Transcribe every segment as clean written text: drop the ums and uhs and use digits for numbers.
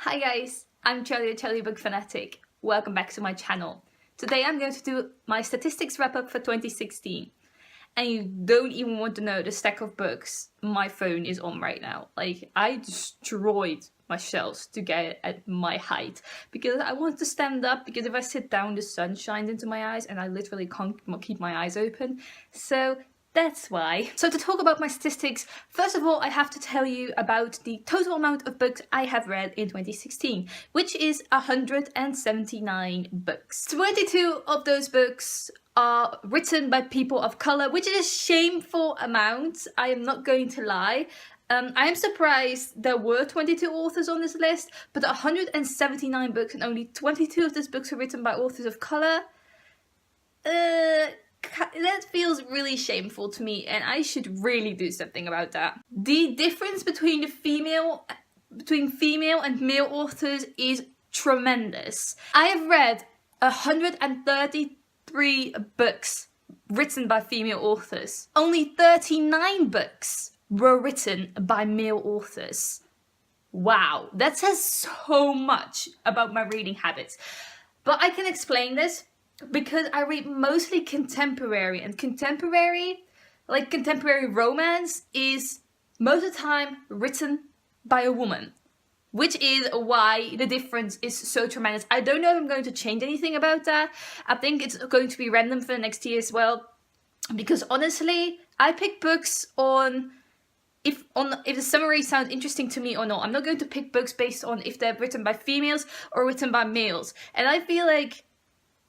Hi guys, I'm Charlie the Charlie Book Fanatic. Welcome back to my channel. Today I'm going to do my statistics wrap up for 2016. And you don't even want to know the stack of books my phone is on right now. Like, I destroyed my shelves to get at my height because I want to stand up, because if I sit down the sun shines into my eyes and I literally can't keep my eyes open. So that's why. So to talk about my statistics, first of all, I have to tell you about the total amount of books I have read in 2016, which is 179 books. 22 of those books are written by people of color, which is a shameful amount. I am not going to lie. I am surprised there were 22 authors on this list, but 179 books and only 22 of those books are written by authors of color. That feels really shameful to me, and I should really do something about that. The difference between female and male authors is tremendous. I have read 133 books written by female authors. Only 39 books were written by male authors. Wow, that says so much about my reading habits. But I can explain this because I read mostly contemporary, and contemporary romance is most of the time written by a woman, which is why the difference is so tremendous. I don't know if I'm going to change anything about that. I think it's going to be random for the next year as well, because honestly, I pick books on if the summary sounds interesting to me or not. I'm not going to pick books based on if they're written by females or written by males. And I feel like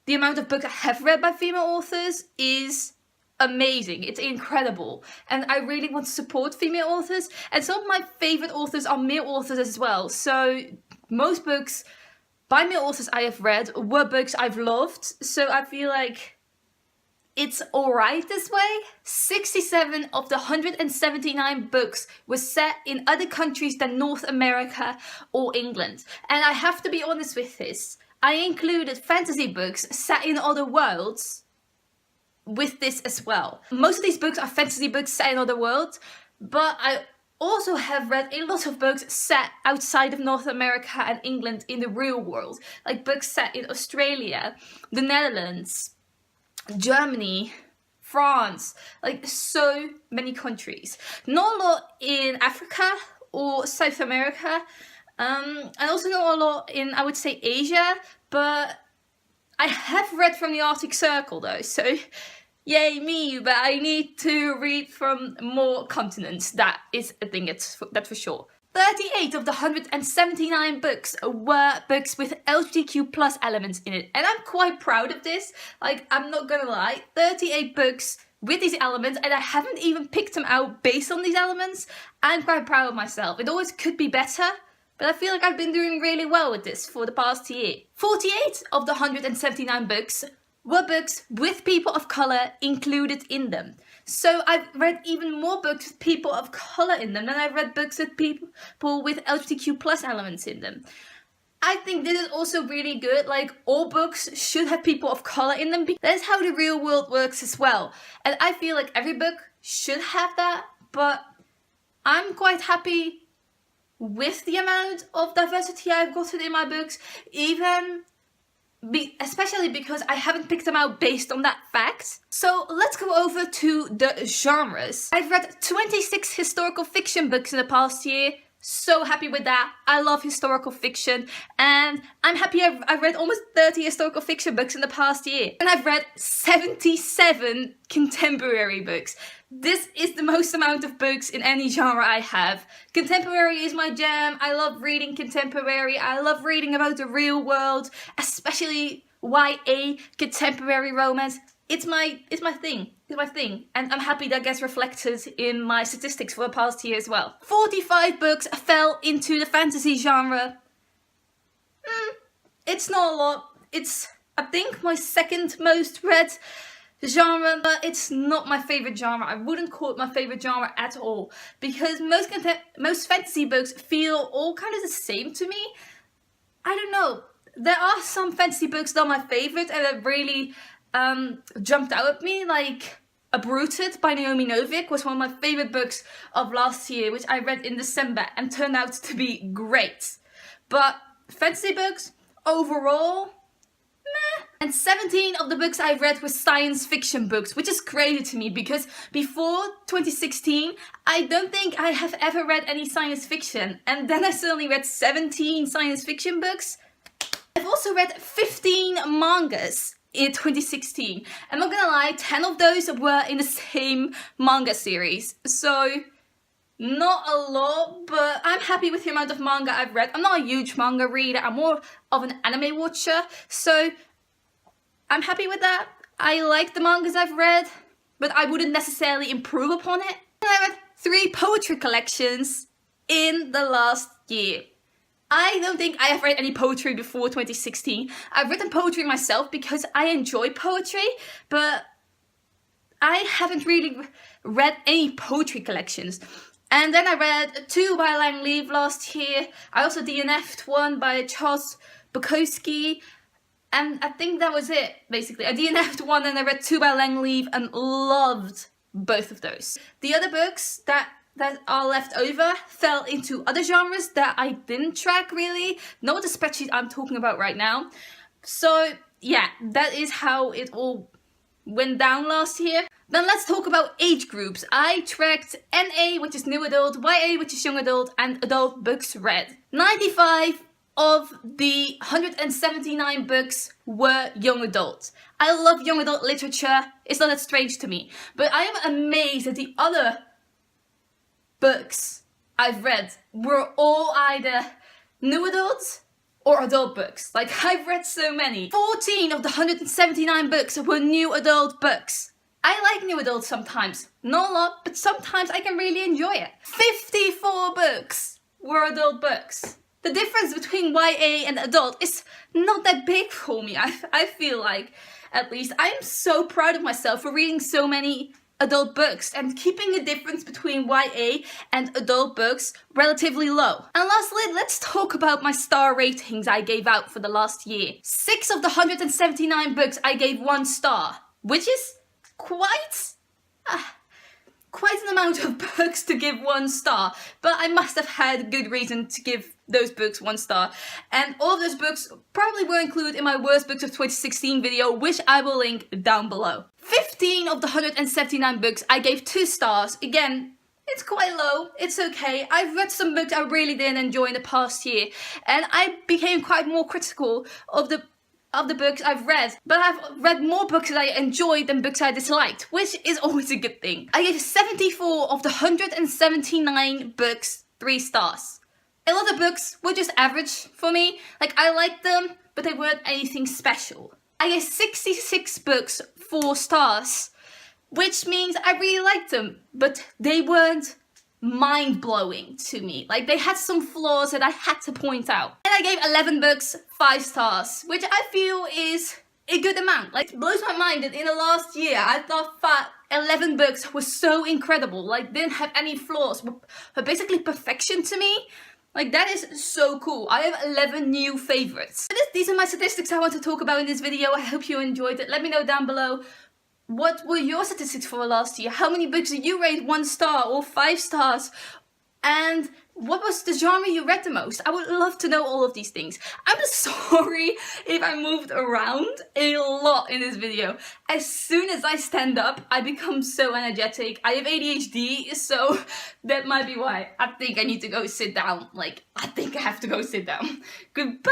the amount of books I have read by female authors is amazing. It's incredible. And I really want to support female authors. And some of my favorite authors are male authors as well. So most books by male authors I have read were books I've loved. So I feel like it's alright this way. 67 of the 179 books were set in other countries than North America or England. And I have to be honest with this. I included fantasy books set in other worlds with this as well. Most of these books are fantasy books set in other worlds, but I also have read a lot of books set outside of North America and England in the real world. Like books set in Australia, the Netherlands, Germany, France, like so many countries. Not a lot in Africa or South America. And also not a lot in, I would say, Asia, but I have read from the Arctic Circle though, so yay me, but I need to read from more continents. That is a thing, that's for sure. 38 of the 179 books were books with LGBTQ plus elements in it, and I'm quite proud of this. Like, I'm not gonna lie, 38 books with these elements, and I haven't even picked them out based on these elements. I'm quite proud of myself. It always could be better, but I feel like I've been doing really well with this for the past year. 48 of the 179 books were books with people of colour included in them. So I've read even more books with people of colour in them than I've read books with people with LGBTQ plus elements in them. I think this is also really good. Like, all books should have people of colour in them. That's how the real world works as well. And I feel like every book should have that, but I'm quite happy with the amount of diversity I've gotten in my books, especially because I haven't picked them out based on that fact. So let's go over to the genres. I've read 26 historical fiction books in the past year. So happy with that. I love historical fiction, and I'm happy I've read almost 30 historical fiction books in the past year. And I've read 77 contemporary books. This is the most amount of books in any genre I have. Contemporary is my jam. I love reading contemporary. I love reading about the real world, especially YA, contemporary romance. It's my thing. It's my thing. And I'm happy that gets reflected in my statistics for the past year as well. 45 books fell into the fantasy genre. It's not a lot. It's, I think, my second most read genre, but it's not my favorite genre. I wouldn't call it my favorite genre at all, because most fantasy books feel all kind of the same to me. I don't know. There are some fantasy books that are my favorite and that really jumped out at me, like Uprooted by Naomi Novik was one of my favorite books of last year, which I read in December and turned out to be great. But fantasy books, overall, meh. And 17 of the books I read were science fiction books, which is crazy to me because before 2016, I don't think I have ever read any science fiction. And then I suddenly read 17 science fiction books. I've also read 15 mangas in 2016. I'm not gonna lie, 10 of those were in the same manga series. So, not a lot, but I'm happy with the amount of manga I've read. I'm not a huge manga reader, I'm more of an anime watcher. So, I'm happy with that. I like the mangas I've read, but I wouldn't necessarily improve upon it. And I read 3 poetry collections in the last year. I don't think I have read any poetry before 2016. I've written poetry myself because I enjoy poetry, but I haven't really read any poetry collections. And then I read 2 by Lang Leave last year. I also DNF'd one by Charles Bukowski. And I think that was it, basically. I DNF'd one and I read 2 by Lang Leave and loved both of those. The other books that are left over fell into other genres that I didn't track really. Not the spreadsheet I'm talking about right now. So yeah, that is how it all went down last year. Then let's talk about age groups. I tracked NA, which is new adult, YA, which is young adult, and adult books read. 95 of the 179 books were young adult. I love young adult literature. It's not that strange to me. But I am amazed at the other books I've read were all either new adults or adult books. Like, I've read so many. 14 of the 179 books were new adult books. I like new adults sometimes. Not a lot, but sometimes I can really enjoy it. 54 books were adult books. The difference between YA and adult is not that big for me, I feel like. At least, I am so proud of myself for reading so many adult books and keeping the difference between YA and adult books relatively low. And lastly, let's talk about my star ratings I gave out for the last year. 6 of the 179 books I gave 1 star, which is quite an amount of books to give 1 star, but I must have had good reason to give those books 1 star. And all of those books probably were included in my worst books of 2016 video, which I will link down below. 15 of the 179 books I gave 2 stars. Again, it's quite low, it's okay. I've read some books I really didn't enjoy in the past year, and I became quite more critical of the books I've read, but I've read more books that I enjoyed than books I disliked, which is always a good thing. I gave 74 of the 179 books 3 stars. A lot of books were just average for me. Like, I liked them, but they weren't anything special. I gave 66 books 4 stars, which means I really liked them, but they weren't mind-blowing to me. Like, they had some flaws that I had to point out. And I gave 11 books 5 stars, which I feel is a good amount. Like, it blows my mind that in the last year I thought that 11 books were so incredible, like didn't have any flaws, were basically perfection to me. Like, that is so cool. I have 11 new favorites. So these are my statistics I want to talk about in this video. I hope you enjoyed it. Let me know down below, what were your statistics for last year? How many books did you rate 1 star or 5 stars? And what was the genre you read the most? I would love to know all of these things. I'm sorry if I moved around a lot in this video. As soon as I stand up, I become so energetic. I have ADHD, so that might be why. I think I need to go sit down. Like, I think I have to go sit down. Goodbye!